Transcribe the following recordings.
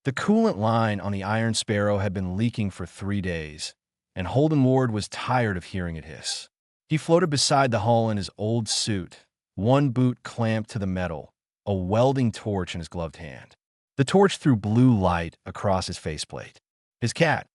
The coolant line on the Iron Sparrow had been leaking for 3 days, and Holden Ward was tired of hearing it hiss. He floated beside the hull in his old suit, one boot clamped to the metal, a welding torch in his gloved hand. The torch threw blue light across his faceplate. His cat,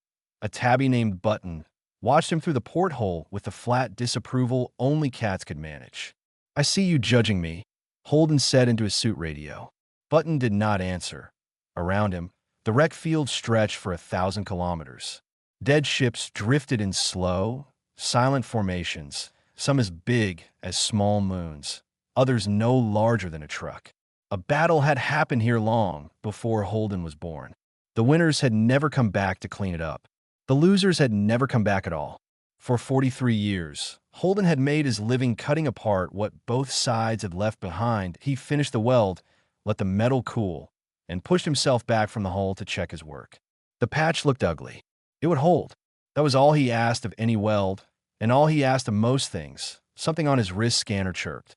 a tabby named Button, watched him through the porthole with the flat disapproval only cats could manage. "I see you judging me," Holden said into his suit radio. Button did not answer. Around him, the wreck field stretched for 1,000 kilometers. Dead ships drifted in slow, silent formations, some as big as small moons, others no larger than a truck. A battle had happened here long before Holden was born. The winners had never come back to clean it up. The losers had never come back at all. For 43 years, Holden had made his living cutting apart what both sides had left behind. He finished the weld, let the metal cool, and pushed himself back from the hull to check his work. The patch looked ugly. It would hold. That was all he asked of any weld, and all he asked of most things. Something on his wrist scanner chirped.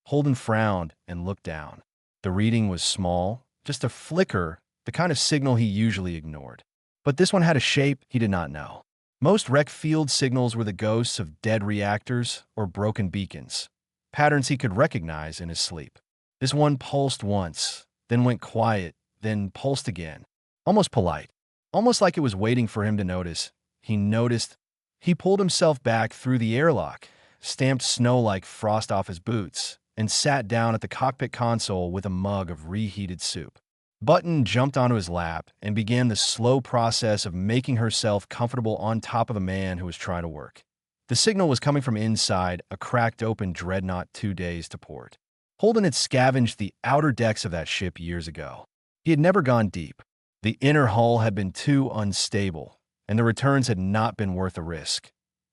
Holden frowned and looked down. The reading was small, just a flicker, the kind of signal he usually ignored. But this one had a shape he did not know. Most wreck field signals were the ghosts of dead reactors or broken beacons, patterns he could recognize in his sleep. This one pulsed once, then went quiet, then pulsed again. Almost polite, almost like it was waiting for him to notice. He noticed. He pulled himself back through the airlock, stamped snow like frost off his boots, and sat down at the cockpit console with a mug of reheated soup. Button jumped onto his lap and began the slow process of making herself comfortable on top of the man who was trying to work. The signal was coming from inside a cracked open dreadnought 2 days to port. Holden had scavenged the outer decks of that ship years ago. He had never gone deep. The inner hull had been too unstable, and the returns had not been worth the risk.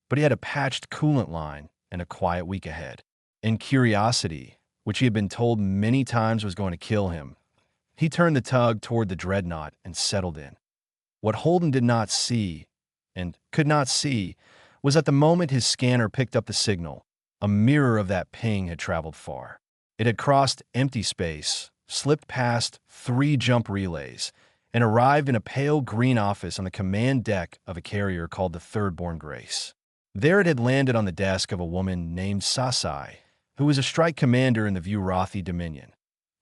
But he had a patched coolant line and a quiet week ahead. In curiosity, which he had been told many times was going to kill him, he turned the tug toward the dreadnought and settled in. What Holden did not see, and could not see, was that the moment his scanner picked up the signal, a mirror of that ping had traveled far. It had crossed empty space, slipped past 3 jump relays, and arrived in a pale green office on the command deck of a carrier called the Thirdborn Grace. There it had landed on the desk of a woman named Sasai, who was a strike commander in the Vurothi Dominion.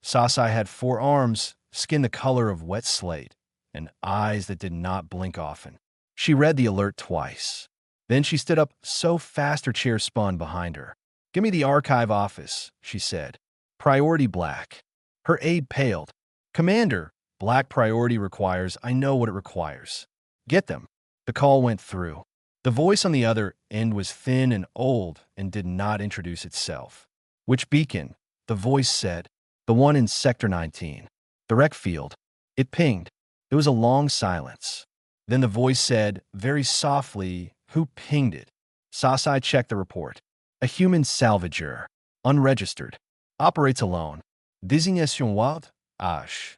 Sasai had 4 arms, skin the color of wet slate, and eyes that did not blink often. She read the alert twice. Then she stood up so fast her chair spun behind her. "Give me the archive office," she said. "Priority black." Her aide paled. "Commander, black priority requires, I know what it requires. Get them." The call went through. The voice on the other end was thin and old and did not introduce itself. "Which beacon?" the voice said. "The one in Sector 19. The wreck field." It pinged. There was a long silence. Then the voice said, very softly, "Who pinged it?" Sasai checked the report. "A human salvager. Unregistered. Operates alone. Désignation wild? Ash."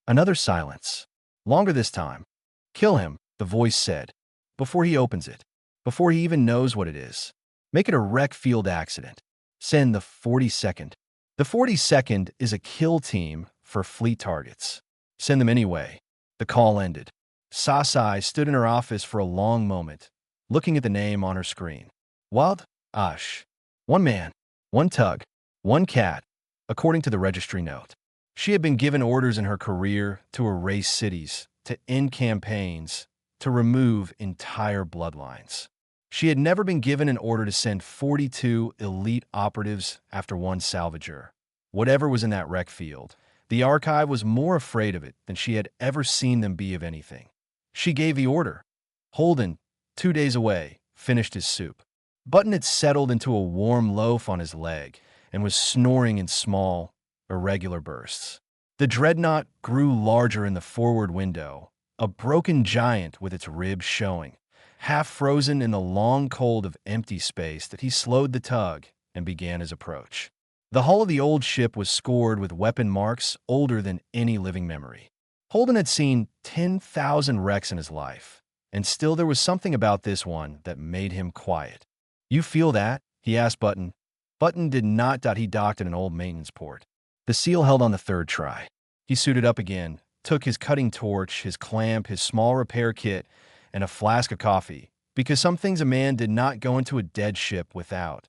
Another silence. Longer this time. "Kill him," the voice said, "before he opens it. Before he even knows what it is. Make it a wreck field accident. Send the 42nd. The 42nd is a kill team for fleet targets. Send them anyway." The call ended. Sasai stood in her office for a long moment, looking at the name on her screen. Wild? Ash. 1 man, 1 tug, 1 cat, according to the registry note. She had been given orders in her career to erase cities, to end campaigns, to remove entire bloodlines. She had never been given an order to send 42 elite operatives after 1 salvager. Whatever was in that wreck field, the archive was more afraid of it than she had ever seen them be of anything. She gave the order. Holden, 2 days away, finished his soup. Button had settled into a warm loaf on his leg and was snoring in small, irregular bursts. The dreadnought grew larger in the forward window, a broken giant with its ribs showing, half frozen in the long cold of empty space that he slowed the tug and began his approach. The hull of the old ship was scored with weapon marks older than any living memory. Holden had seen 10,000 wrecks in his life, and still there was something about this one that made him quiet. "You feel that?" he asked Button. Button did not. He docked at an old maintenance port. The seal held on the 3rd try. He suited up again, took his cutting torch, his clamp, his small repair kit, and a flask of coffee, because some things a man did not go into a dead ship without.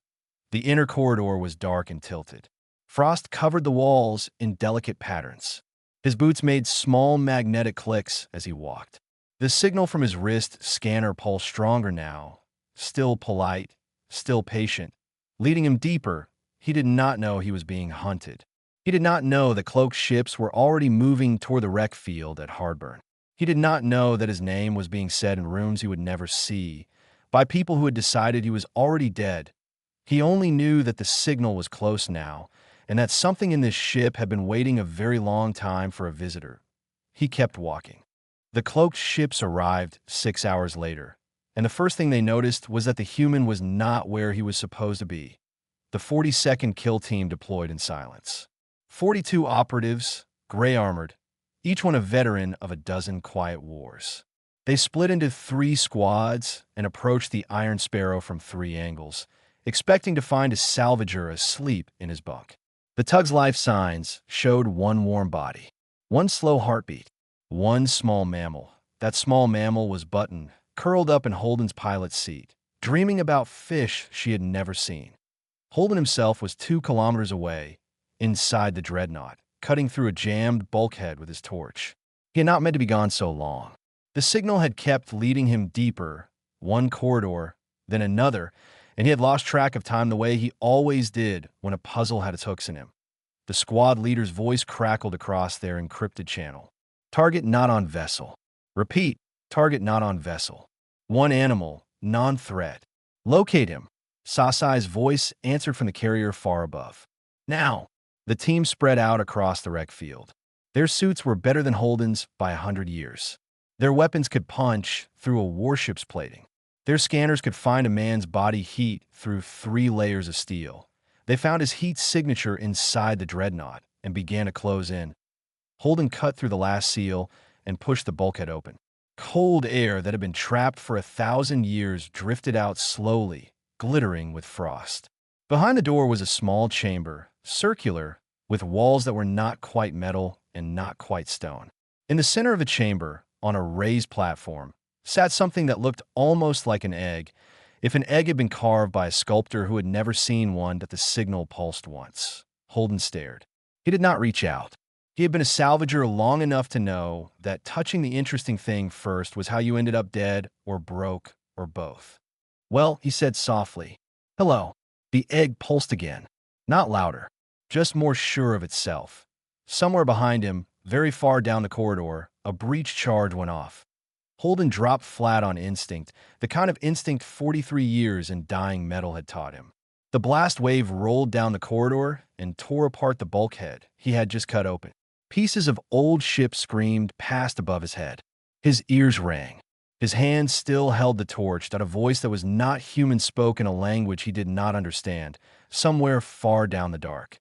The inner corridor was dark and tilted. Frost covered the walls in delicate patterns. His boots made small magnetic clicks as he walked. The signal from his wrist scanner pulsed stronger now, still polite, still patient, leading him deeper. He did not know he was being hunted. He did not know that cloaked ships were already moving toward the wreck field at Hardburn. He did not know that his name was being said in rooms he would never see, by people who had decided he was already dead. He only knew that the signal was close now, and that something in this ship had been waiting a very long time for a visitor. He kept walking. The cloaked ships arrived 6 hours later, and the first thing they noticed was that the human was not where he was supposed to be. The 42nd kill team deployed in silence. 42 operatives, gray-armored, each one a veteran of a dozen quiet wars. They split into 3 squads and approached the Iron Sparrow from 3 angles, expecting to find a salvager asleep in his bunk. The tug's life signs showed 1 warm body, 1 slow heartbeat, 1 small mammal. That small mammal was Button, curled up in Holden's pilot's seat, dreaming about fish she had never seen. Holden himself was 2 kilometers away, inside the dreadnought, cutting through a jammed bulkhead with his torch. He had not meant to be gone so long. The signal had kept leading him deeper, 1 corridor, then another, and he had lost track of time the way he always did when a puzzle had its hooks in him. The squad leader's voice crackled across their encrypted channel. Target not on vessel. Repeat, target not on vessel. 1 animal, non-threat. Locate him. Sasai's voice answered from the carrier far above. Now, the team spread out across the wreck field. Their suits were better than Holden's by 100 years. Their weapons could punch through a warship's plating. Their scanners could find a man's body heat through 3 layers of steel. They found his heat signature inside the dreadnought and began to close in. Holden cut through the last seal and pushed the bulkhead open. Cold air that had been trapped for 1,000 years drifted out slowly, glittering with frost. Behind the door was a small chamber, circular, with walls that were not quite metal and not quite stone. In the center of the chamber, on a raised platform, sat something that looked almost like an egg, if an egg had been carved by a sculptor who had never seen one that the signal pulsed once. Holden stared. He did not reach out. He had been a salvager long enough to know that touching the interesting thing first was how you ended up dead or broke or both. Well, he said softly, "Hello." The egg pulsed again. Not louder, just more sure of itself. Somewhere behind him, very far down the corridor, a breach charge went off. Holden dropped flat on instinct, the kind of instinct 43 years in dying metal had taught him. The blast wave rolled down the corridor and tore apart the bulkhead he had just cut open. Pieces of old ship screamed past above his head. His ears rang. His hand still held the torch that a voice that was not human spoke in a language he did not understand, somewhere far down the dark.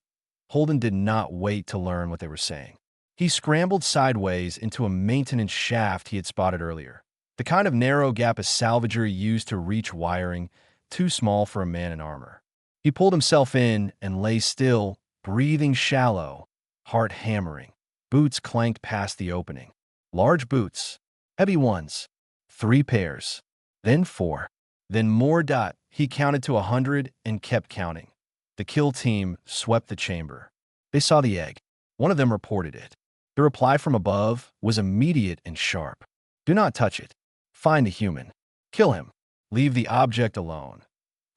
Holden did not wait to learn what they were saying. He scrambled sideways into a maintenance shaft he had spotted earlier, the kind of narrow gap a salvager used to reach wiring, too small for a man in armor. He pulled himself in and lay still, breathing shallow, heart hammering. Boots clanked past the opening. Large boots, heavy ones, 3 pairs, then 4, then more. He counted to 100 and kept counting. The kill team swept the chamber. They saw the egg. One of them reported it. The reply from above was immediate and sharp. Do not touch it. Find the human. Kill him. Leave the object alone.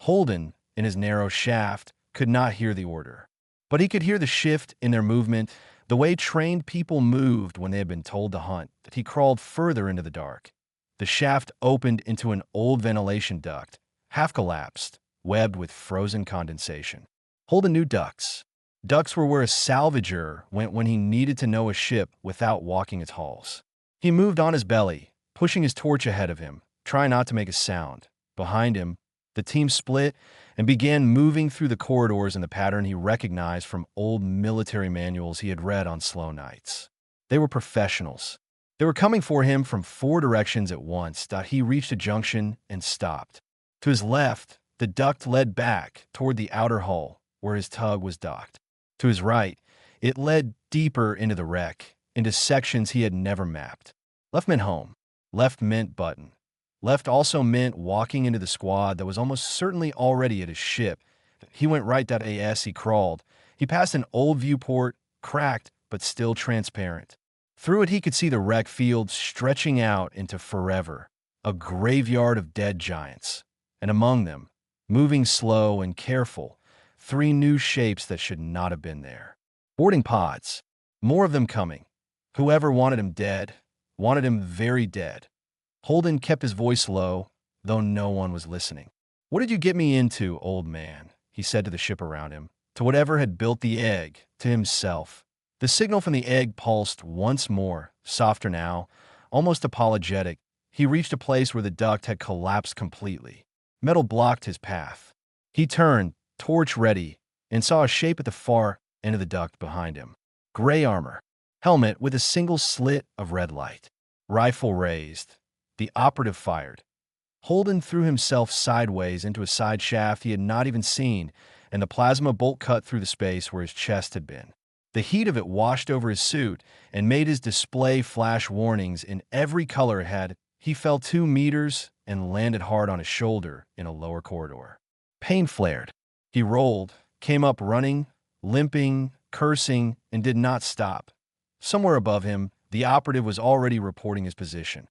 Holden, in his narrow shaft, could not hear the order. But he could hear the shift in their movement, the way trained people moved when they had been told to hunt, that he crawled further into the dark. The shaft opened into an old ventilation duct, half collapsed, webbed with frozen condensation. Holden knew ducts. Ducts were where a salvager went when he needed to know a ship without walking its halls. He moved on his belly, pushing his torch ahead of him, trying not to make a sound. Behind him, the team split and began moving through the corridors in the pattern he recognized from old military manuals he had read on slow nights. They were professionals. They were coming for him from 4 directions at once. He reached a junction and stopped. To his left, the duct led back toward the outer hull, where his tug was docked. To his right, it led deeper into the wreck, into sections he had never mapped. Left meant home. Left meant button. Left also meant walking into the squad that was almost certainly already at his ship. He went right as he crawled. He passed an old viewport, cracked but still transparent. Through it he could see the wreck field stretching out into forever, a graveyard of dead giants. And among them, moving slow and careful, 3 new shapes that should not have been there. Boarding pods. More of them coming. Whoever wanted him dead, wanted him very dead. Holden kept his voice low, though no one was listening. "What did you get me into, old man?" he said to the ship around him, to whatever had built the egg, to himself. The signal from the egg pulsed once more, softer now, almost apologetic. He reached a place where the duct had collapsed completely. Metal blocked his path. He turned, torch ready, and saw a shape at the far end of the duct behind him. Gray armor, helmet with a single slit of red light. Rifle raised. The operative fired. Holden threw himself sideways into a side shaft he had not even seen, and the plasma bolt cut through the space where his chest had been. The heat of it washed over his suit and made his display flash warnings in every color it had. He fell 2 meters and landed hard on his shoulder in a lower corridor. Pain flared. He rolled, came up running, limping, cursing, and did not stop. Somewhere above him, the operative was already reporting his position.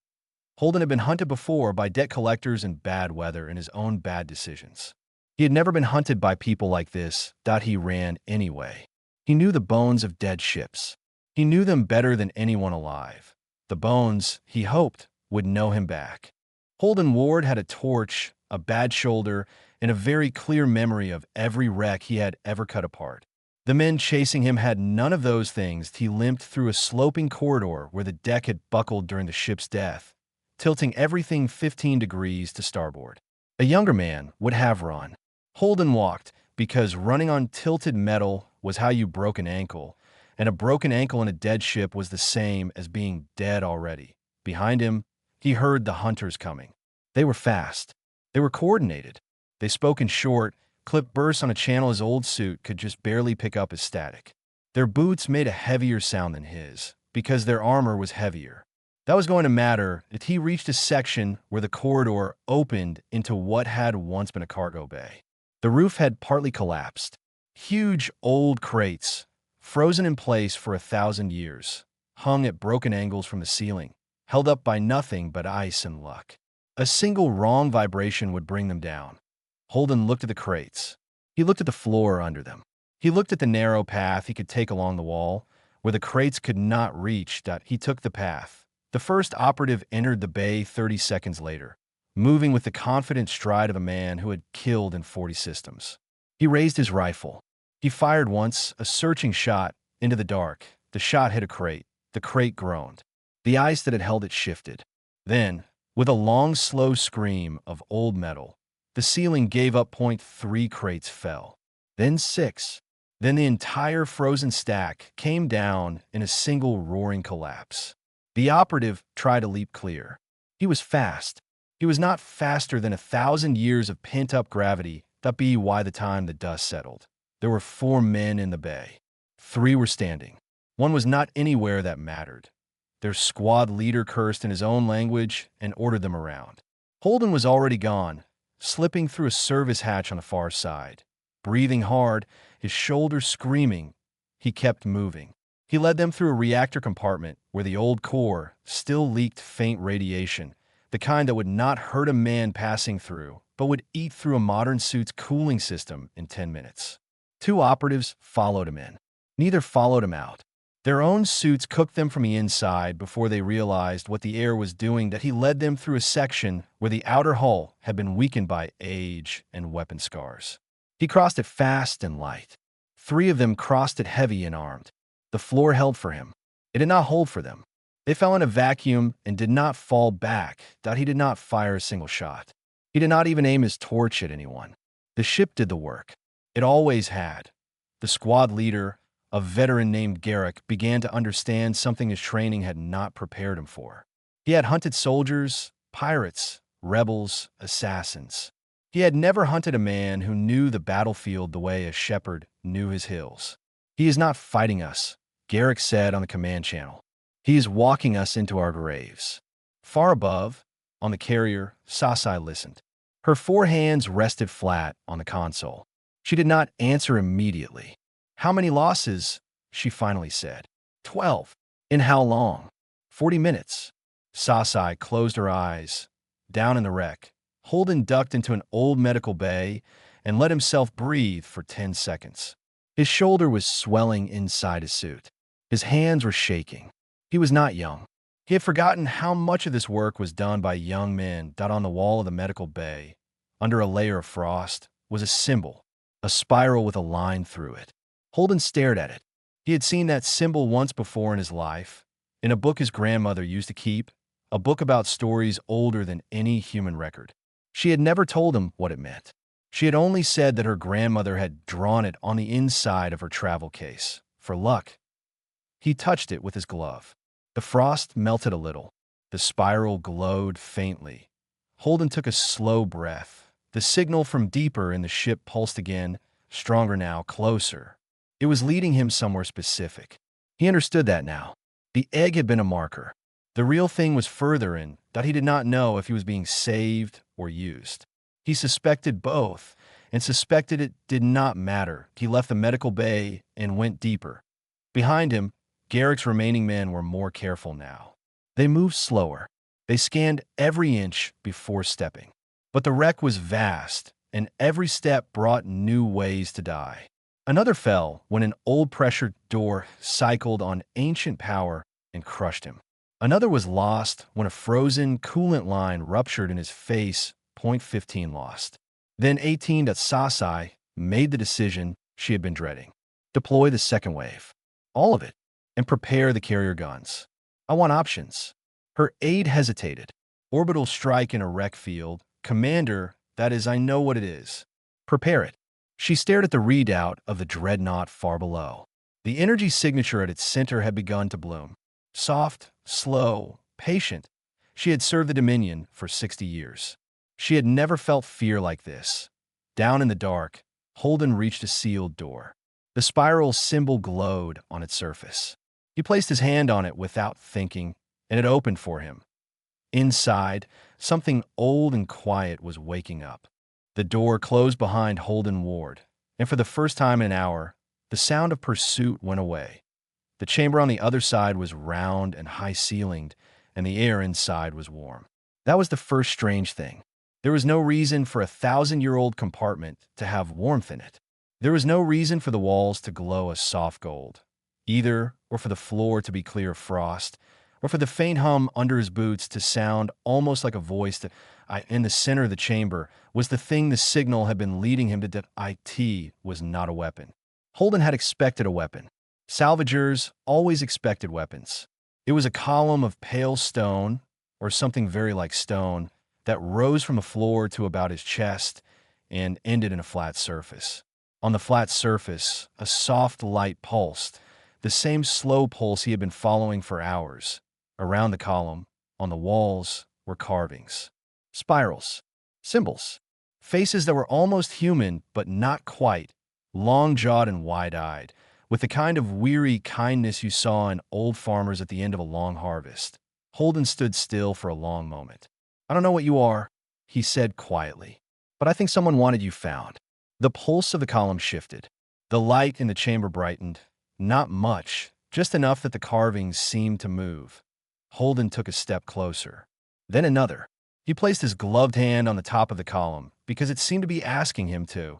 Holden had been hunted before by debt collectors in bad weather and his own bad decisions. He had never been hunted by people like this. He ran anyway. He knew the bones of dead ships. He knew them better than anyone alive. The bones, he hoped, would know him back. Holden Ward had a torch, a bad shoulder, and a very clear memory of every wreck he had ever cut apart. The men chasing him had none of those things. He limped through a sloping corridor where the deck had buckled during the ship's death, tilting everything 15 degrees to starboard. A younger man would have run. Holden walked, because running on tilted metal was how you broke an ankle, and a broken ankle in a dead ship was the same as being dead already. Behind him, he heard the hunters coming. They were fast. They were coordinated. They spoke in short, clipped bursts on a channel his old suit could just barely pick up as static. Their boots made a heavier sound than his, because their armor was heavier. That was going to matter if he reached a section where the corridor opened into what had once been a cargo bay. The roof had partly collapsed. Huge old crates, frozen in place for 1,000 years, hung at broken angles from the ceiling, held up by nothing but ice and luck. A single wrong vibration would bring them down. Holden looked at the crates. He looked at the floor under them. He looked at the narrow path he could take along the wall, where the crates could not reach. He took the path. The first operative entered the bay 30 seconds later, moving with the confident stride of a man who had killed in 40 systems. He raised his rifle. He fired once, a searching shot, into the dark. The shot hit a crate. The crate groaned. The ice that had held it shifted. Then, with a long, slow scream of old metal, the ceiling gave up. 3 crates fell. Then 6. Then the entire frozen stack came down in a single roaring collapse. The operative tried to leap clear. He was fast. He was not faster than 1,000 years of pent-up gravity. By the time the dust settled, there were 4 men in the bay. 3 were standing. 1 was not anywhere that mattered. Their squad leader cursed in his own language and ordered them around. Holden was already gone, slipping through a service hatch on the far side. Breathing hard, his shoulders screaming, he kept moving. He led them through a reactor compartment where the old core still leaked faint radiation, the kind that would not hurt a man passing through, but would eat through a modern suit's cooling system in 10 minutes. 2 operatives followed him in. Neither followed him out. Their own suits cooked them from the inside before they realized what the air was doing. He led them through a section where the outer hull had been weakened by age and weapon scars. He crossed it fast and light. 3 of them crossed it heavy and armed. The floor held for him. It did not hold for them. They fell in a vacuum and did not fall back. He did not fire a single shot. He did not even aim his torch at anyone. The ship did the work. It always had. The squad leader, a veteran named Garrick, began to understand something his training had not prepared him for. He had hunted soldiers, pirates, rebels, assassins. He had never hunted a man who knew the battlefield the way a shepherd knew his hills. "He is not fighting us," Garrick said on the command channel. He is walking us into our graves. Far above, on the carrier, Sasai listened. Her four hands rested flat on the console. She did not answer immediately. How many losses? She finally said. 12. In how long? 40 minutes. Sasai closed her eyes. Down in the wreck, Holden ducked into an old medical bay and let himself breathe for 10 seconds. His shoulder was swelling inside his suit. His hands were shaking. He was not young. He had forgotten how much of this work was done by young men. On the wall of the medical bay, under a layer of frost, was a symbol, a spiral with a line through it. Holden stared at it. He had seen that symbol once before in his life, in a book his grandmother used to keep, a book about stories older than any human record. She had never told him what it meant. She had only said that her grandmother had drawn it on the inside of her travel case, for luck. He touched it with his glove. The frost melted a little. The spiral glowed faintly. Holden took a slow breath. The signal from deeper in the ship pulsed again, stronger now, closer. It was leading him somewhere specific. He understood that now. The egg had been a marker. The real thing was further in, that he did not know if he was being saved or used. He suspected both, and suspected it did not matter. He left the medical bay and went deeper. Behind him, Garrick's remaining men were more careful now. They moved slower. They scanned every inch before stepping. But the wreck was vast, and every step brought new ways to die. Another fell when an old pressure door cycled on ancient power and crushed him. Another was lost when a frozen coolant line ruptured in his face, point 15 lost. Then 18 Sasai made the decision she had been dreading. Deploy the second wave. All of it. And prepare the carrier guns. I want options. Her aide hesitated. Orbital strike in a wreck field. Commander, that is, I know what it is. Prepare it. She stared at the readout of the dreadnought far below. The energy signature at its center had begun to bloom. Soft, slow, patient. She had served the Dominion for 60 years. She had never felt fear like this. Down in the dark, Holden reached a sealed door. The spiral symbol glowed on its surface. He placed his hand on it without thinking, and it opened for him. Inside, something old and quiet was waking up. The door closed behind Holden Ward, and for the first time in an hour, the sound of pursuit went away. The chamber on the other side was round and high-ceilinged, and the air inside was warm. That was the first strange thing. There was no reason for a 1,000-year-old compartment to have warmth in it. There was no reason for the walls to glow a soft gold, either, or for the floor to be clear of frost, or for the faint hum under his boots to sound almost like a voice that, in the center of the chamber, was the thing the signal had been leading him to that it was not a weapon. Holden had expected a weapon. Salvagers always expected weapons. It was a column of pale stone, or something very like stone, that rose from the floor to about his chest and ended in a flat surface. On the flat surface, a soft light pulsed, the same slow pulse he had been following for hours. Around the column, on the walls, were carvings. Spirals. Symbols. Faces that were almost human, but not quite, long-jawed and wide-eyed, with the kind of weary kindness you saw in old farmers at the end of a long harvest. Holden stood still for a long moment. I don't know what you are, he said quietly, but I think someone wanted you found. The pulse of the column shifted. The light in the chamber brightened. Not much, just enough that the carvings seemed to move. Holden took a step closer. Then another. He placed his gloved hand on the top of the column because it seemed to be asking him to.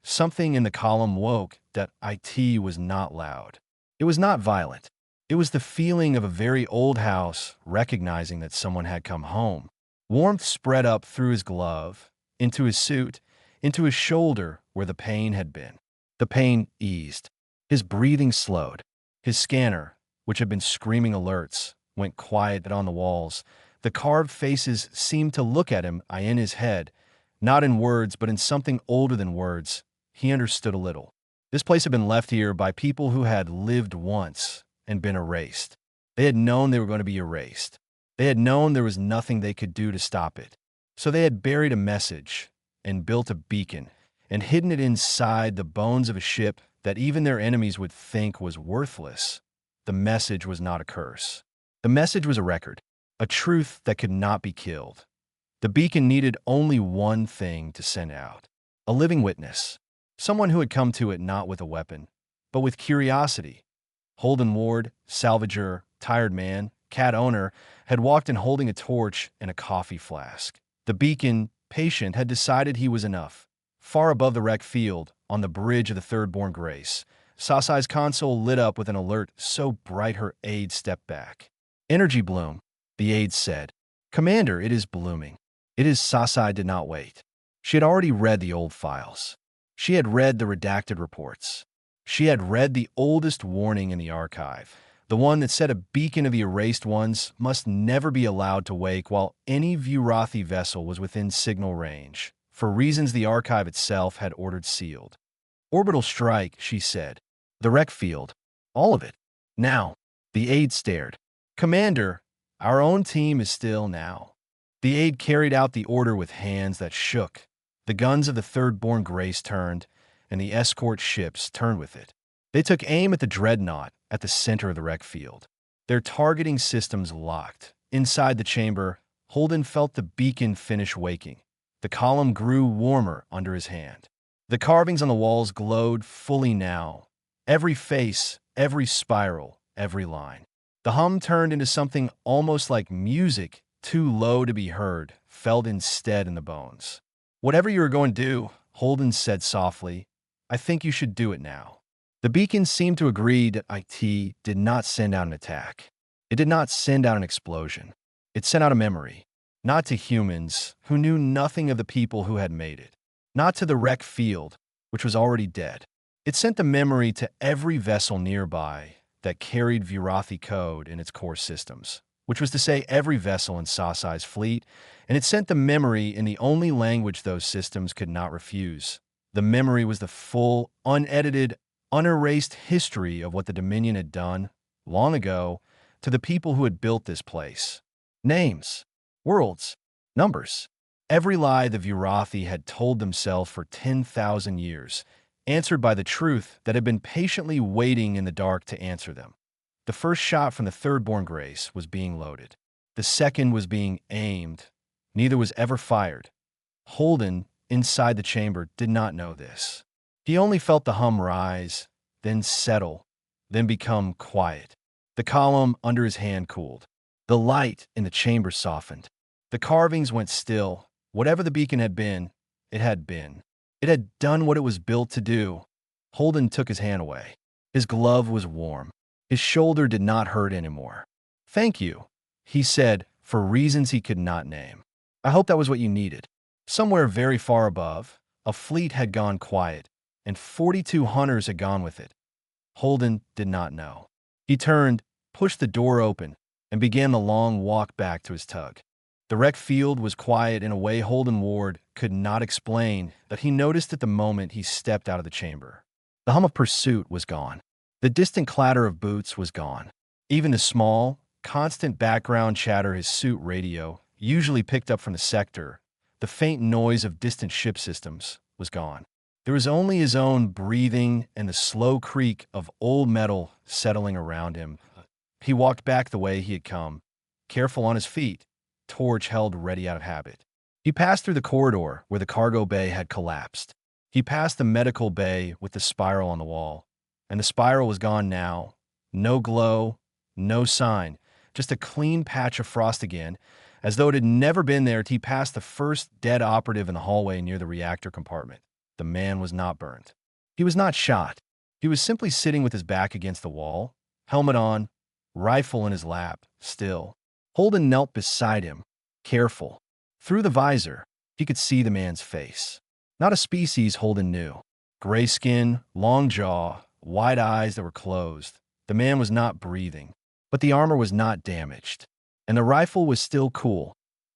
Something in the column woke that it was not loud. It was not violent. It was the feeling of a very old house recognizing that someone had come home. Warmth spread up through his glove, into his suit, into his shoulder where the pain had been. The pain eased. His breathing slowed. His scanner, which had been screaming alerts, went quiet on the walls. The carved faces seemed to look at him in his head, not in words, but in something older than words. He understood a little. This place had been left here by people who had lived once and been erased. They had known they were going to be erased. They had known there was nothing they could do to stop it. So they had buried a message and built a beacon and hidden it inside the bones of a ship that even their enemies would think was worthless. The message was not a curse. The message was a record, a truth that could not be killed. The beacon needed only one thing to send out: a living witness, someone who had come to it not with a weapon, but with curiosity. Holden Ward, salvager, tired man, cat owner, had walked in holding a torch and a coffee flask. The beacon, patient, had decided he was enough. Far above the wreck field, on the bridge of the Third-born Grace, Sasai's console lit up with an alert so bright her aide stepped back. "Energy bloom," the aide said. "Commander, it is blooming." It is. Sasai did not wait. She had already read the old files. She had read the redacted reports. She had read the oldest warning in the archive, the one that said a beacon of the erased ones must never be allowed to wake while any Vurathi vessel was within signal range, for reasons the archive itself had ordered sealed. "Orbital strike," she said. "The wreck field. All of it. Now." The aide stared. "Commander, our own team is still now." The aide carried out the order with hands that shook. The guns of the Third-born Grace turned, and the escort ships turned with it. They took aim at the dreadnought at the center of the wreck field. Their targeting systems locked. Inside the chamber, Holden felt the beacon finish waking. The column grew warmer under his hand. The carvings on the walls glowed fully now. Every face, every spiral, every line. The hum turned into something almost like music, too low to be heard, felt instead in the bones. "Whatever you are going to do," Holden said softly, "I think you should do it now." The beacon seemed to agree that IT did not send out an attack. It did not send out an explosion. It sent out a memory. Not to humans, who knew nothing of the people who had made it. Not to the wreck field, which was already dead. It sent a memory to every vessel nearby that carried Vurathi code in its core systems, which was to say every vessel in Sasai's fleet, and it sent the memory in the only language those systems could not refuse. The memory was the full, unedited, unerased history of what the Dominion had done, long ago, to the people who had built this place. Names, worlds, numbers. Every lie the Vurathi had told themselves for 10,000 years, answered by the truth that had been patiently waiting in the dark to answer them. The first shot from the Third-born Grace was being loaded. The second was being aimed. Neither was ever fired. Holden, inside the chamber, did not know this. He only felt the hum rise, then settle, then become quiet. The column under his hand cooled. The light in the chamber softened. The carvings went still. Whatever the beacon had been, it had been. It had done what it was built to do. Holden took his hand away. His glove was warm. His shoulder did not hurt anymore. "Thank you," he said, for reasons he could not name. "I hope that was what you needed." Somewhere very far above, a fleet had gone quiet, and 42 hunters had gone with it. Holden did not know. He turned, pushed the door open, and began the long walk back to his tug. The wreck field was quiet in a way Holden Ward could not explain that he noticed at the moment he stepped out of the chamber. The hum of pursuit was gone. The distant clatter of boots was gone. Even the small, constant background chatter his suit radio usually picked up from the sector, the faint noise of distant ship systems, was gone. There was only his own breathing and the slow creak of old metal settling around him. He walked back the way he had come, careful on his feet, torch held ready out of habit. He passed through the corridor where the cargo bay had collapsed. He passed the medical bay with the spiral on the wall, and the spiral was gone now. No glow, no sign, just a clean patch of frost again, as though it had never been there. He passed the first dead operative in the hallway near the reactor compartment. The man was not burned. He was not shot. He was simply sitting with his back against the wall, helmet on, rifle in his lap, still. Holden knelt beside him, careful. Through the visor, he could see the man's face. Not a species Holden knew. Gray skin, long jaw, wide eyes that were closed. The man was not breathing, but the armor was not damaged, and the rifle was still cool.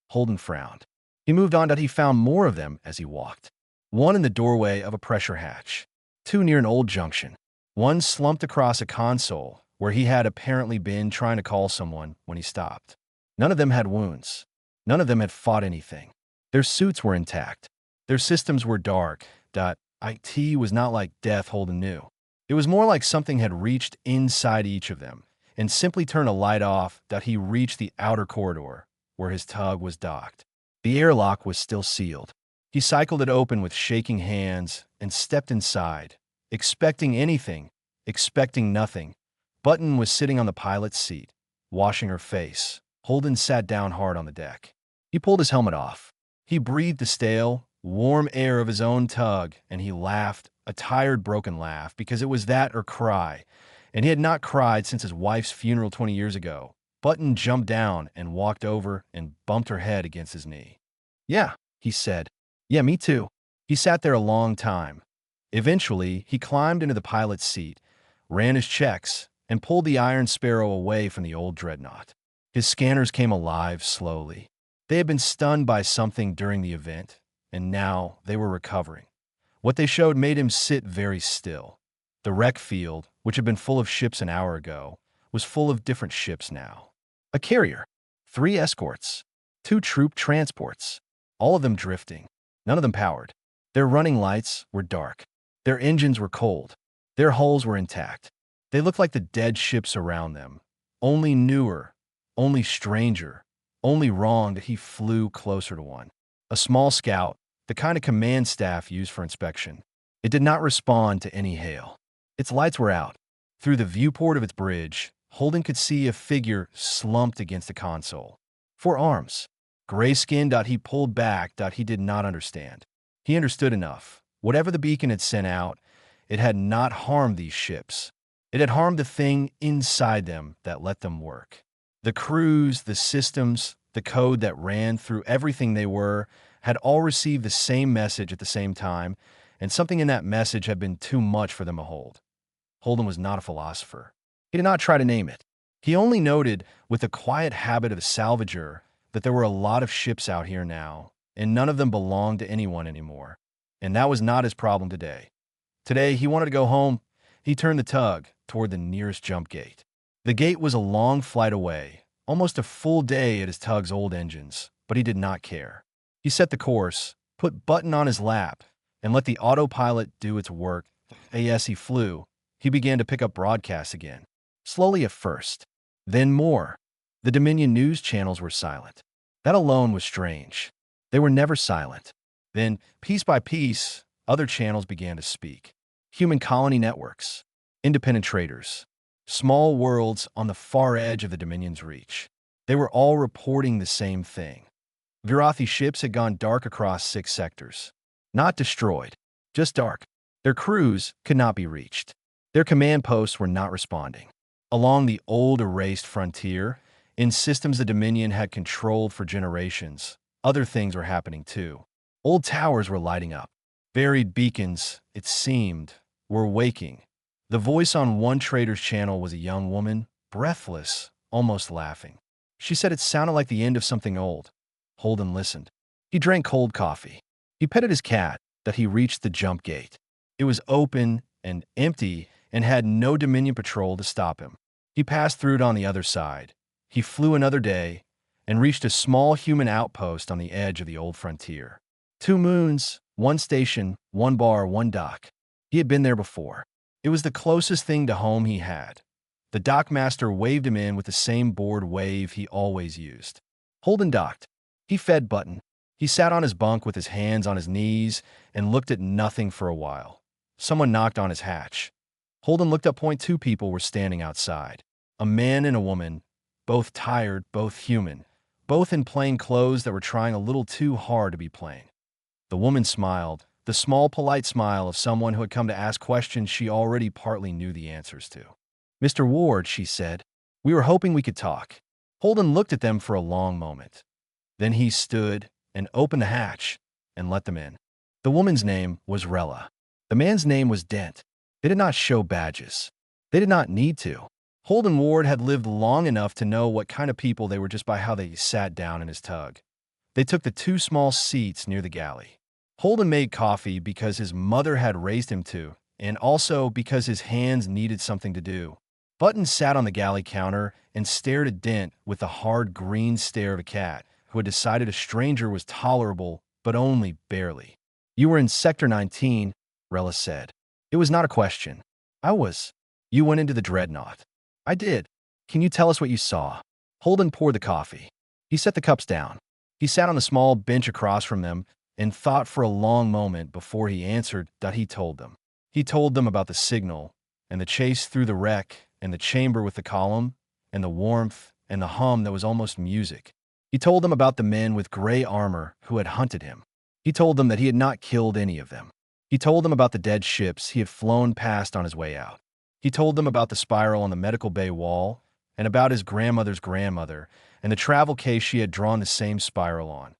Holden frowned. He moved on until he found more of them as he walked. One in the doorway of a pressure hatch, two near an old junction, one slumped across a console where he had apparently been trying to call someone when he stopped. None of them had wounds. None of them had fought anything. Their suits were intact. Their systems were dark. IT was not like death Holden knew. It was more like something had reached inside each of them, and simply turned a light off that he reached the outer corridor where his tug was docked. The airlock was still sealed. He cycled it open with shaking hands and stepped inside, expecting anything, expecting nothing. Button was sitting on the pilot's seat, washing her face. Holden sat down hard on the deck. He pulled his helmet off. He breathed the stale, warm air of his own tug, and he laughed, a tired, broken laugh, because it was that or cry, and he had not cried since his wife's funeral 20 years ago. Button jumped down and walked over and bumped her head against his knee. "Yeah," he said. "Yeah, me too." He sat there a long time. Eventually, he climbed into the pilot's seat, ran his checks, and pulled the Iron Sparrow away from the old dreadnought. His scanners came alive slowly. They had been stunned by something during the event, and now they were recovering. What they showed made him sit very still. The wreck field, which had been full of ships an hour ago, was full of different ships now. A carrier, 3 escorts, 2 troop transports, all of them drifting, none of them powered. Their running lights were dark. Their engines were cold. Their hulls were intact. They looked like the dead ships around them, only newer, only stranger, only wrong that he flew closer to one. A small scout, the kind of command staff used for inspection. It did not respond to any hail. Its lights were out. Through the viewport of its bridge, Holden could see a figure slumped against the console. 4 arms. Gray-skinned. He pulled back. He did not understand. He understood enough. Whatever the beacon had sent out, it had not harmed these ships. It had harmed the thing inside them that let them work. The crews, the systems, the code that ran through everything they were, had all received the same message at the same time, and something in that message had been too much for them to hold. Holden was not a philosopher. He did not try to name it. He only noted, with the quiet habit of a salvager, that there were a lot of ships out here now, and none of them belonged to anyone anymore. And that was not his problem today. Today, he wanted to go home. He turned the tug toward the nearest jump gate. The gate was a long flight away, almost a full day at his tug's old engines, but he did not care. He set the course, put Button on his lap, and let the autopilot do its work. As he flew, he began to pick up broadcasts again. Slowly at first, then more. The Dominion news channels were silent. That alone was strange. They were never silent. Then, piece by piece, other channels began to speak. Human colony networks, independent traders, small worlds on the far edge of the Dominion's reach. They were all reporting the same thing. Virathi ships had gone dark across 6 sectors. Not destroyed, just dark. Their crews could not be reached. Their command posts were not responding. Along the old erased frontier, in systems the Dominion had controlled for generations, other things were happening too. Old towers were lighting up. Buried beacons, it seemed, were waking. The voice on one trader's channel was a young woman, breathless, almost laughing. She said it sounded like the end of something old. Holden listened. He drank cold coffee. He petted his cat that he reached the jump gate. It was open and empty and had no Dominion patrol to stop him. He passed through it on the other side. He flew another day and reached a small human outpost on the edge of the old frontier. 2 moons, 1 station, 1 bar, 1 dock. He had been there before. It was the closest thing to home he had. The dockmaster waved him in with the same bored wave he always used. Holden docked. He fed Button. He sat on his bunk with his hands on his knees and looked at nothing for a while. Someone knocked on his hatch. Holden looked up. 2 people were standing outside. A man and a woman, both tired, both human, both in plain clothes that were trying a little too hard to be plain. The woman smiled, the small, polite smile of someone who had come to ask questions she already partly knew the answers to. "Mr. Ward," she said, "we were hoping we could talk." Holden looked at them for a long moment. Then he stood and opened the hatch and let them in. The woman's name was Rella. The man's name was Dent. They did not show badges. They did not need to. Holden Ward had lived long enough to know what kind of people they were just by how they sat down in his tug. They took the 2 small seats near the galley. Holden made coffee because his mother had raised him to, and also because his hands needed something to do. Button sat on the galley counter and stared at Dent with the hard green stare of a cat who had decided a stranger was tolerable, but only barely. "You were in Sector 19, Rella said. "It was not a question." "I was." "You went into the dreadnought." "I did." Can you tell us what you saw? Holden poured the coffee. He set the cups down. He sat on the small bench across from them and thought for a long moment before he answered that he told them. He told them about the signal, and the chase through the wreck, and the chamber with the column, and the warmth, and the hum that was almost music. He told them about the men with gray armor who had hunted him. He told them that he had not killed any of them. He told them about the dead ships he had flown past on his way out. He told them about the spiral on the medical bay wall, and about his grandmother's grandmother, and the travel case she had drawn the same spiral on.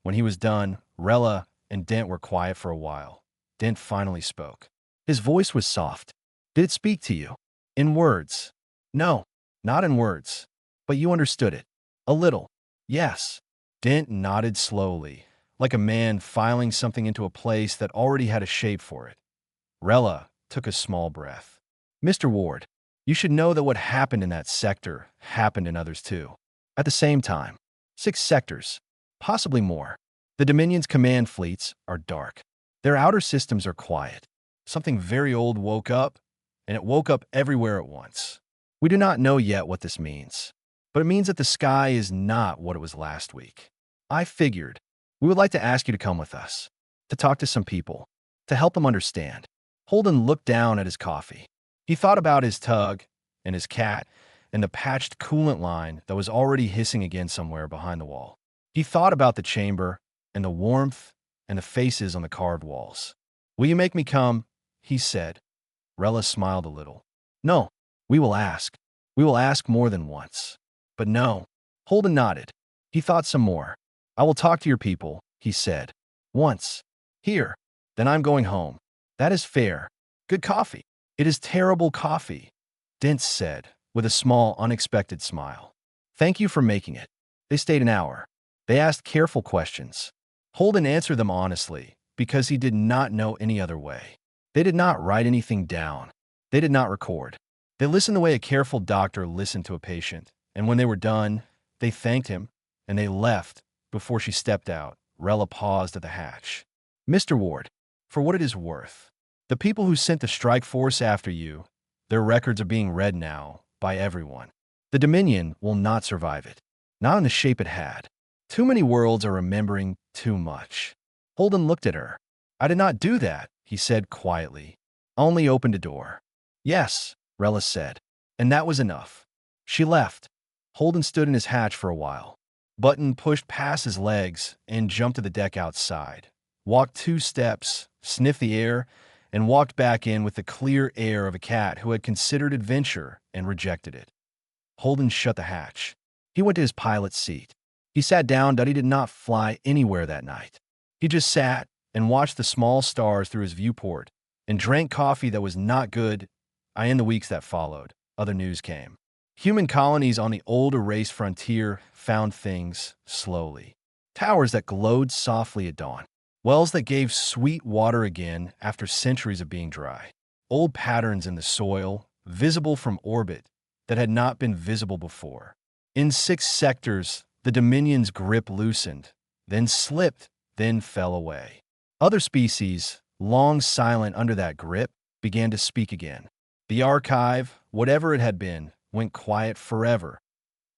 When he was done, Rella and Dent were quiet for a while. Dent finally spoke. His voice was soft. Did it speak to you? In words? No, not in words. But you understood it. A little. Yes. Dent nodded slowly, like a man filing something into a place that already had a shape for it. Rella took a small breath. Mr. Ward, you should know that what happened in that sector happened in others too. At the same time. 6 sectors. Possibly more. The Dominion's command fleets are dark. Their outer systems are quiet. Something very old woke up, and it woke up everywhere at once. We do not know yet what this means, but it means that the sky is not what it was last week. I figured we would like to ask you to come with us, to talk to some people, to help them understand. Holden looked down at his coffee. He thought about his tug and his cat and the patched coolant line that was already hissing again somewhere behind the wall. He thought about the chamber and the warmth and the faces on the carved walls. Will you make me come? He said. Rella smiled a little. No, we will ask. We will ask more than once. But no. Holden nodded. He thought some more. I will talk to your people, he said. Once. Here. Then I'm going home. That is fair. Good coffee. It is terrible coffee, Dent said, with a small, unexpected smile. Thank you for making it. They stayed an hour. They asked careful questions. Holden answered them honestly, because he did not know any other way. They did not write anything down. They did not record. They listened the way a careful doctor listened to a patient, and when they were done, they thanked him, and they left. Before she stepped out, Rella paused at the hatch. Mr. Ward, for what it is worth, the people who sent the strike force after you, their records are being read now by everyone. The Dominion will not survive it. Not in the shape it had. Too many worlds are remembering too much. Holden looked at her. I did not do that, he said quietly. I only opened a door. Yes, Rella said. And that was enough. She left. Holden stood in his hatch for a while. Button pushed past his legs and jumped to the deck outside. Walked 2 steps, sniffed the air, and walked back in with the clear air of a cat who had considered adventure and rejected it. Holden shut the hatch. He went to his pilot's seat. He sat down, but he did not fly anywhere that night. He just sat and watched the small stars through his viewport and drank coffee that was not good. In the weeks that followed, other news came. Human colonies on the old erased frontier found things slowly. Towers that glowed softly at dawn. Wells that gave sweet water again after centuries of being dry. Old patterns in the soil, visible from orbit, that had not been visible before. In 6 sectors, the Dominion's grip loosened, then slipped, then fell away. Other species, long silent under that grip, began to speak again. The archive, whatever it had been, went quiet forever.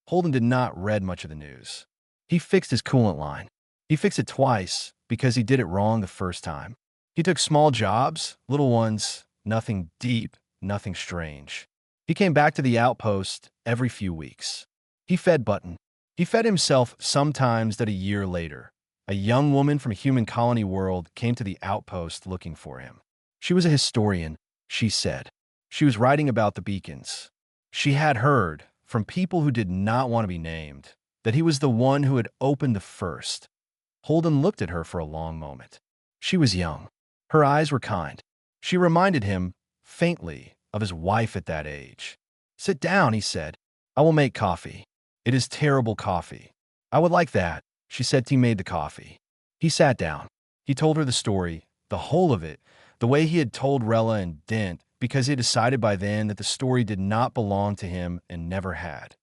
Holden did not read much of the news. He fixed his coolant line. He fixed it twice because he did it wrong the first time. He took small jobs, little ones, nothing deep, nothing strange. He came back to the outpost every few weeks. He fed Button. He fed himself sometimes that a year later. A young woman from a human colony world came to the outpost looking for him. She was a historian, she said. She was writing about the beacons. She had heard, from people who did not want to be named, that he was the one who had opened the first. Holden looked at her for a long moment. She was young. Her eyes were kind. She reminded him, faintly, of his wife at that age. Sit down, he said. I will make coffee. It is terrible coffee. I would like that, she said. He made the coffee. He sat down. He told her the story, the whole of it, the way he had told Rella and Dent, because he decided by then that the story did not belong to him and never had.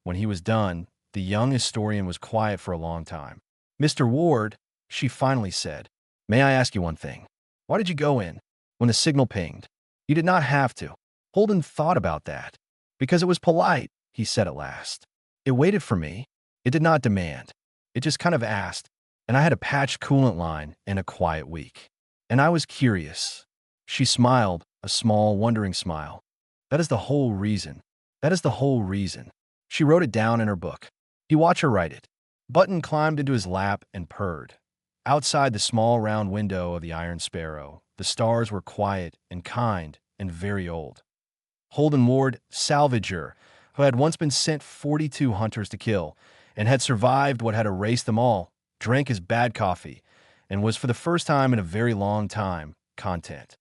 When he was done, the young historian was quiet for a long time. Mr. Ward, she finally said, may I ask you one thing? Why did you go in when the signal pinged? You did not have to. Holden thought about that. Because it was polite, he said at last. It waited for me. It did not demand. It just kind of asked, and I had a patched coolant line and a quiet week. And I was curious. She smiled, a small, wondering smile. That is the whole reason. That is the whole reason. She wrote it down in her book. He watched her write it. Button climbed into his lap and purred. Outside the small round window of the Iron Sparrow, the stars were quiet and kind and very old. Holden Ward, salvager, who had once been sent 42 hunters to kill and had survived what had erased them all, drank his bad coffee and was for the first time in a very long time content.